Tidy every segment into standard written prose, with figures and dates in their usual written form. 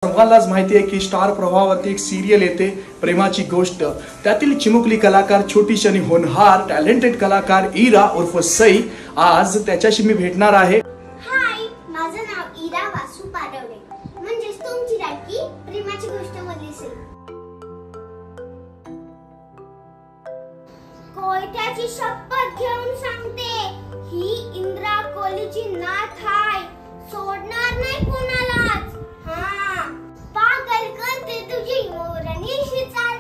सर्वांनाच माहिती आहे की स्टार प्रवाहावरती एक सिरियल येते प्रेमाची गोष्ट। त्यातील चिमुकली कलाकार छोटीशी आणि होनहार टॅलेंटेड कलाकार इरा उर्फ सई आज त्याच्याशी मी भेटणार आहे। हाय, माझं नाव इरा वासू पारवडे, म्हणजे तुमची लाडकी प्रेमाची गोष्ट मधली सई। कोयत्याची शपथ घेऊन सांगते, ही इंद्रा कोहलीची नाथ आहे, सोडणार नाही कोणालाच। पागल करते तुझी मोरणीशी चाल,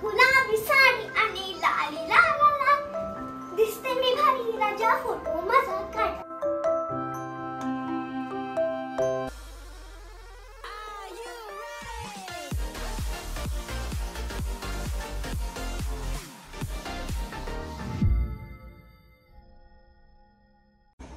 गुलाबी साडी आणि लाली लाला, दिसते मी भारी राजा फोटो माझा काढ।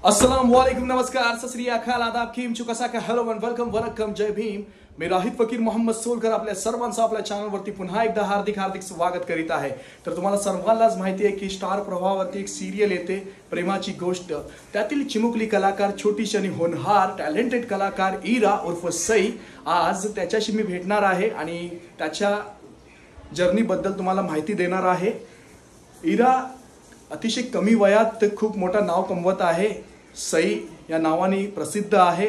अस्सलाम वालेकुम, नमस्कार, सत श्री अकाल, आदाब, कीम चुकसा का हेलो एंड वेलकम वनक्कम, जय भीम। मी राहित फकीर मोहम्मद सोलकर आपल्या सर्वांचं आपल्या चॅनलवरती पुन्हा एकदा हार्दिक स्वागत करीत आहे। तर तुम्हाला सर्वांनाच माहिती आहे की स्टार प्रवाहावरती एक सिरियल येते प्रेमाची गोष्ट। त्यातील चिमुकली कलाकार छोटीशी आणि होनहार टॅलेंटेड कलाकार इरा उर्फ सई आज त्याच्याशी मी भेटणार आहे आणि त्याच्या जर्नी बद्दल तुम्हाला माहिती देणार आहे। इरा अतिशय कमी वयात खूप मोठं नाव कमवत आहे, सई या नावाने प्रसिद्ध आहे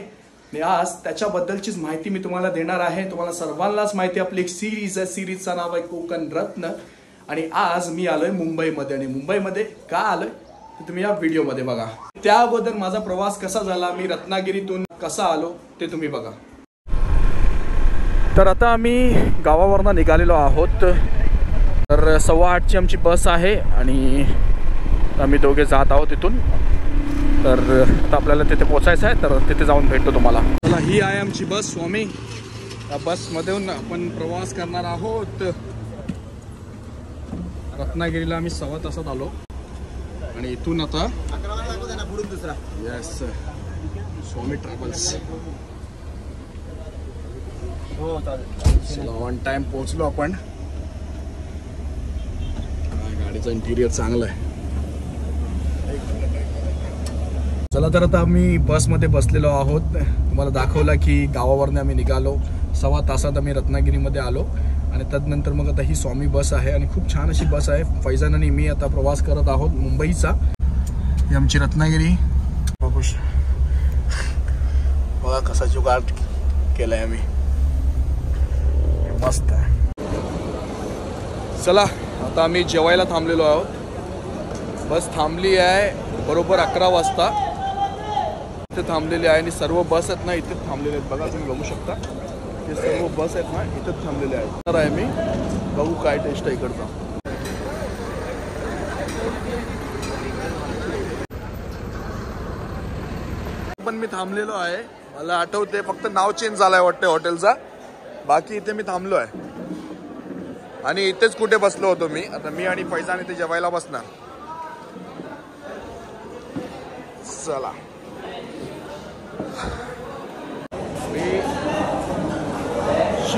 आणि आज त्याच्याबद्दलचीच माहिती मी तुम्हाला देणार आहे। तुम्हाला सर्वांनाच माहिती आपली एक सिरीज आहे, सिरीजचं नाव आहे कोकण रत्न आणि आज मी आलोय मुंबईमध्ये। आणि मुंबईमध्ये का आलोय ते तुम्ही या व्हिडिओमध्ये बघा। त्या अगोदर माझा प्रवास कसा झाला, मी रत्नागिरीतून कसा आलो ते तुम्ही बघा। तर आता आम्ही गावावरनं निघालेलो आहोत। तर 8:15ची आमची बस आहे आणि आम्ही दोघे जात आहोत इथून। तर आता आपल्याला तिथे पोहोचायचं आहे, तर तिथे जाऊन भेटतो तुम्हाला। चला, ही आहे आमची बस स्वामी। या बसमधून आपण प्रवास करणार आहोत रत्नागिरीला। आम्ही 1.25 तासात आलो आणि इथून आता यस स्वामी ट्रॅव्हल्स। चला, ऑन टाइम पोहोचलो आपण। गाडीचं इंटिरियर चांगलं आहे। चला, तर आता आम्ही बसमध्ये बसलेलो आहोत। तुम्हाला दाखवला की गावावरनं आम्ही निघालो, 1.25 तासात आम्ही रत्नागिरीमध्ये आलो आणि त्यानंतर मग आता ही स्वामी बस आहे आणि खूप छान अशी बस आहे। फैजान आणि मी आता प्रवास करत आहोत मुंबईचा। ही आमची रत्नागिरी बघा, कसा जुगाड केलाय आम्ही, मस्त आहे। चला, आता आम्ही जेवायला थांबलेलो आहोत। बस थांबली आहे बरोबर 11 वाजता इथे थांबलेली आहे आणि सर्व बस आहेत ना इथे थांबलेले आहेत। बघा, तुम्ही बघू शकता हे सर्व बस आहेत ना इथेच थांबलेले आहेत। तर आहे मी बघू काय टेस्ट आहे इकडचा। पण मी थांबलेलो आहे, मला आठवते फक्त नाव चेंज झालंय वाटतं हॉटेलचा, बाकी इथे मी थांबलो आहे आणि इथेच कुठे बसलो होतो मी। आता मी आणि फैजान इथे जेवायला बसणार। चला,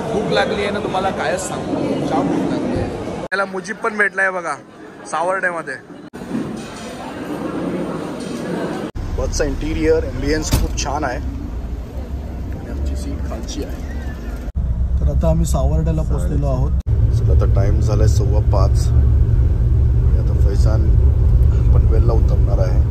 भूक लागली आहे ना, तुम्हाला काय सांगू, जाम भूक लागली आहे। त्याला मुजीब पण भेटलाय बघा सावर्ड्यामध्ये। बसचा इंटिरियर एम्बियन्स खूप छान आहे आणि आमची सीट खालची आहे। तर आता आम्ही सावर्ड्याला पोहोचलेलो आहोत। चला, आता टाइम झालाय 5:15 आणि आता फैजान पनवेलला उतरणार आहे।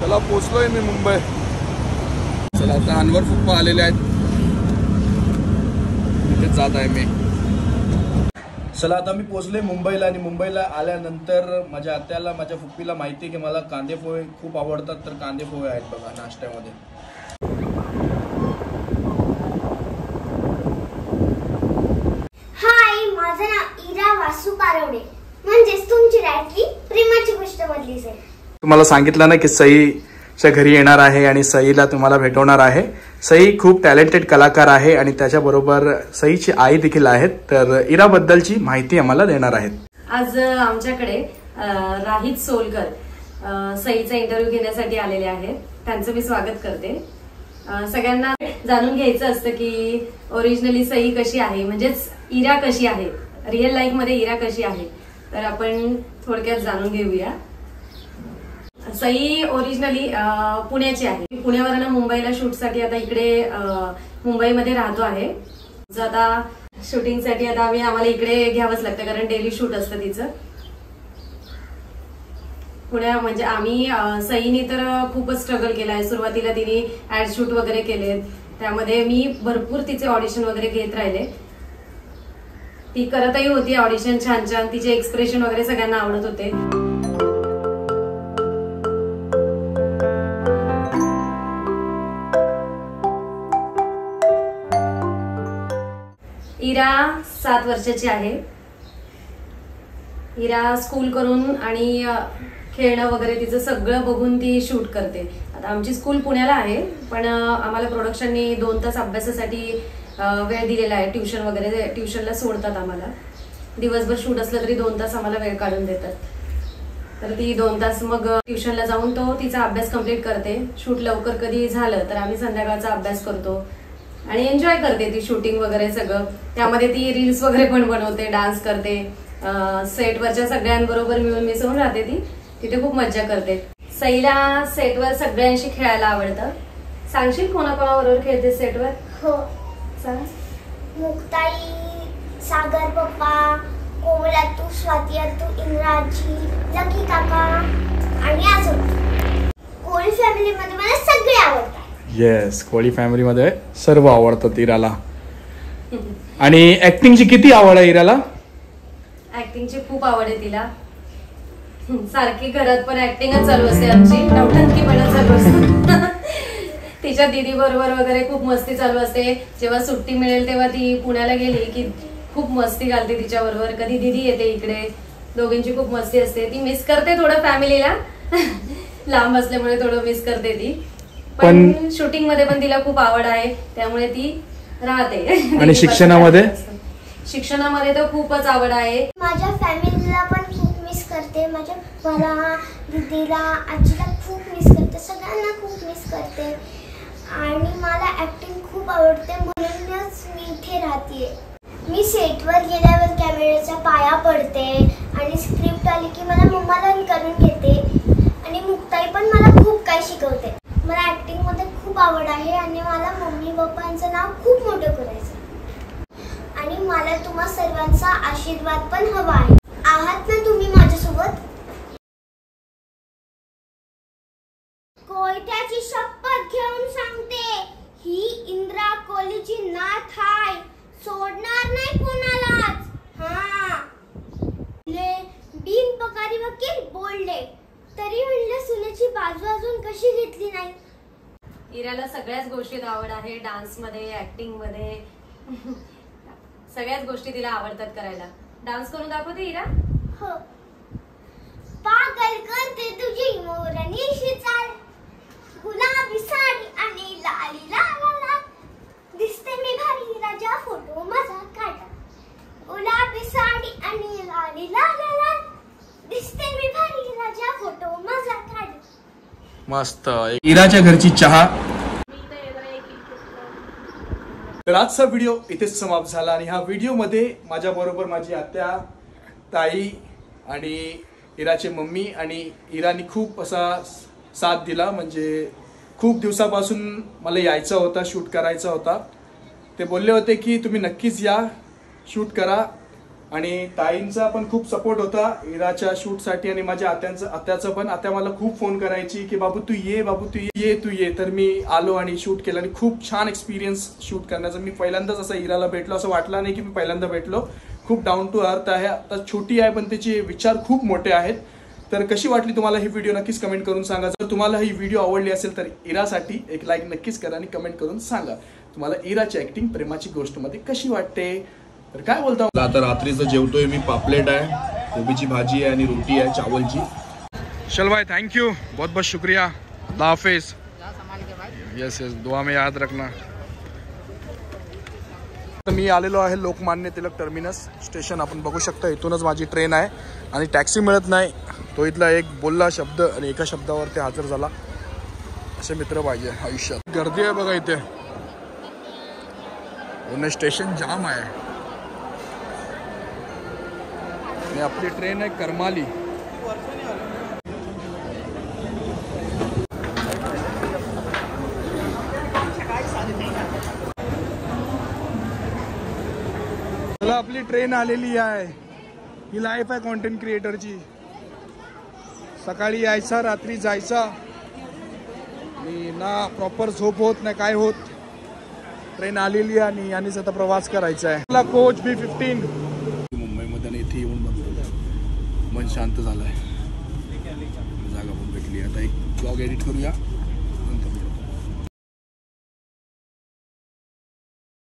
चला, पोचलोय मी मुंबई। चला, आता अनवर फुप्पा आलेले आहेत, तिथे जात आहे मी। चला, आता मी पोचलोय मुंबईला आणि मुंबईला आल्यानंतर माझ्या आत्याला, माझ्या फुप्पीला माहिती आहे की मला कांदे पोहे खूप आवडतात, तर कांदे पोहे आहेत बघा नाश्त्यामध्ये। हाय, माझं नाव इरा वासू पारवडे, म्हणजे तुमची लाडकी प्रेमाची गोष्ट मधली सई। तुम्हाला सांगितलं ना की सईच्या घरी येणार आहे आणि सईला तुम्हाला भेटवणार आहे। सई खूप टॅलेंटेड कलाकार आहे आणि त्याच्याबरोबर सईची आई देखील आहेत। तर इरा बद्दलची माहिती आम्हाला देणार आहेत। आज आमच्याकडे राहित सोलकर सईचा इंटरव्ह्यू घेण्यासाठी आलेले आहेत, त्यांचं मी स्वागत करते। सगळ्यांना जाणून घ्यायचं असतं की ओरिजिनली सई कशी आहे, म्हणजेच इरा कशी आहे। रिअल लाईफ मध्ये इरा कशी आहे तर आपण थोडक्यात जाणून घेऊया. सई ओरिजिनली पुण्याची आहे. पुण्यावरून मुंबईला शूटसाठी आता इकडे मुंबईमध्ये राहतो आहे. जो आता शूटिंगसाठी आता आम्हाला इकडे घ्यावंच लागतं कारण डेली शूट असतं तिचं. पुण्या म्हणजे आम्ही सईनी तर खूपच स्ट्रगल केला आहे. सुरुवातीला तिने ऍड शूट वगैरे केले, त्यामध्ये मी भरपूर तिचे ऑडिशन वगैरे घेत राहिले. ती करतही होती ऑडिशन छान छान. तिचे एक्सप्रेशन वगैरे सगळ्यांना आवडत होते. इरा 7 वर्षाची आहे. इरा स्कूल करून आणि खेळणं वगैरे तिचं सगळं बघून ती शूट करते. आता आमची स्कूल पुण्याला आहे पण आम्हाला प्रोडक्शननी 2 तास अभ्यासासाठी वेळ दिलेला आहे. ट्युशन वगैरे ट्युशनला सोडतात आम्हाला. दिवसभर शूट असलं तरी 2 तास आम्हाला वेळ काढून देतात. तर ती 2 तास मग ट्युशनला जाऊन तो तिचा अभ्यास कंप्लीट करते. शूट लवकर कधी झालं तर आम्ही संध्याकाळचा अभ्यास करतो आणि एन्जॉय करते ती शूटिंग वगैरे सगळं. त्यामध्ये ती रील्स वगैरे पण बनवते, डान्स करते. सेटवरच्या सगळ्यांबरोबर मिळून मिसळून राहते ती. तिथे खूप मज्जा करते. सईला सेटवर सगळ्यांशी खेळायला आवडतं. सांगशील कोणाकोणाबरोबर खेळते सेटवर? हो सांग. मुक्ताई, सागर पप्पा, कोमला तू, स्वाती तू, इंद्राजी, लकी काका आणि अजून कोळी फॅमिलीमध्ये मला सगळे आवडतात. येस, कोळी फॅमिलीमध्ये सर्व आवडतात इराला. आणि ऍक्टिंगची किती आवड आहे इराला? ऍक्टिंगची खूप आवड आहे तिला. सारखी घरात पण ऍक्टिंगच चालू असते आमची. नवटंकीपणा चालू असतो. तिच्या दीदी बरोबर वगैरे खूप मस्ती चालू असते. जेव्हा सुट्टी मिळेल तेव्हा ती पुण्याला गेली की खूप मस्ती घालते तिच्या बरोबर. कधी दीदी येते इकडे, दोघींची खूप मस्ती असते. ती मिस करते थोडं फॅमिलीला. लांब असल्यामुळे थोडं मिस करते ती. पण शूटिंग मध्ये पण तिला खूप आवड आहे त्यामुळे ती राहते. आणि शिक्षणामध्ये तर खूपच आवड आहे. माझ्या फॅमिलीला पण खूप मिस करते. माझ्या मला, दीदीला, आजीला खूप मिस करते. सगळ्यांना खूप मिस करते. आणि मला ऍक्टिंग खूप आवडते म्हणूनच मी इथे राहते. मी सेटवर गेल्यावर कॅमेऱ्याच्या पाया पडते आणि स्क्रिप्ट आली की मला मम्माला करून घेते. आणि मुक्ताई पण मला खूप काही शिकवते. मला ऍक्टिंग मध्ये खूप आवड आहे आणि मला मम्मी पप्पांचं नाव खूप मोठं करायचं. आणि मला तुम्हा सर्वांचा आशीर्वाद पण हवा आहे. आहात ना तुम्ही माझ्यासोबत? कोयत्याची शपथ घेऊन सांगते, ही इंदिरा कोहलीची नात आहे. सोडणार नाही कोणालाच. हा, बिनपगारी वकील बोलले तरी म्हणलं सुनेची बाजू अजून कशी घेतली नाही. इराला सगळ्याच गोष्टीत आवड आहे. डान्स मध्ये, ऍक्टिंग मध्ये, सगळ्याच गोष्टी तिला आवडतात करायला. डान्स करून दाखवते इरा? हो. पागल करते तुझी मोरनीशी चाल, गुलाबी साडी आणि लाली लाला, दिसते मी भारी राजा फोटो माझा काढा. गुलाबी साडी आणि लाली लाला, दिसते मी भारी राजा फोटो माझा काढा. मस्त. इराच्या घरची चहा. तर आजचा व्हिडिओ इथेच समाप्त झाला. आणि ह्या व्हिडिओमध्ये माझ्या बरोबर माझी आत्या, ताई आणि इराचे मम्मी आणि इराने खूप असा साथ दिला. म्हणजे खूप दिवसापासून मला यायचा होता, शूट करायचा होता. ते बोलले होते की तुम्ही नक्कीच या, शूट करा. आणि ताईंचा पण खूप सपोर्ट होता इराच्या शूटसाठी. आणि माझ्या आत्याचं पण. आत्या मला खूप फोन करायची की बाबू तू ये, बाबू तू ये, तू ये. तर मी आलो आणि शूट केलं. आणि खूप छान एक्सपिरियन्स शूट करण्याचा. मी पहिल्यांदाच असं इराला भेटलो असं वाटलं नाही की मी पहिल्यांदा भेटलो. खूप डाऊन टू अर्थ आहे. आता छोटी आहे पण त्याचे विचार खूप मोठे आहेत. तर कशी वाटली तुम्हाला ही व्हिडिओ नक्कीच कमेंट करून सांगा. जर तुम्हाला ही व्हिडिओ आवडली असेल तर इरासाठी एक लाईक नक्कीच करा आणि कमेंट करून सांगा तुम्हाला इराची ऍक्टिंग प्रेमाची गोष्ट मध्ये कशी वाटते. तर काय बोलता. आता रात्रीचं जेवतोय मी. पापलेट आहे, कोबीची भाजी आहे आणि रोटी आहे चावलची. चल भाई, थँक्यू, बहुत बहुत शुक्रिया. अल्लाह हाफिज. यस यस, दुआ में याद रखना. मी आलेलो आहे लोकमान्य टिळक टर्मिनस स्टेशन. आपण बघू शकता इथूनच माझी ट्रेन आहे. आणि टॅक्सी मिळत नाही. तो इथला एक बोलला शब्द आणि एका शब्दावर ते हजर झाला. असे मित्र पाहिजे आयुष्यात. गर्दी आहे बघा इथे. पुणे स्टेशन जाम आहे. आणि आपली ट्रेन आहे करमाली. चला आपली ट्रेन आलेली आहे. ही लाईफ आहे कॉन्टेंट क्रिएटरची. सकाळी यायचा रात्री जायचा आणि ना प्रॉपर झोप होत नाही काय होत. ट्रेन आलेली आहे आणि यानेच आता प्रवास करायचा आहे. आपला कोच B15 मुंबईमध्ये आणि इथे येऊन मन शांत झालंय. जागा पण भेटली. आता एक ब्लॉग एडिट करूया.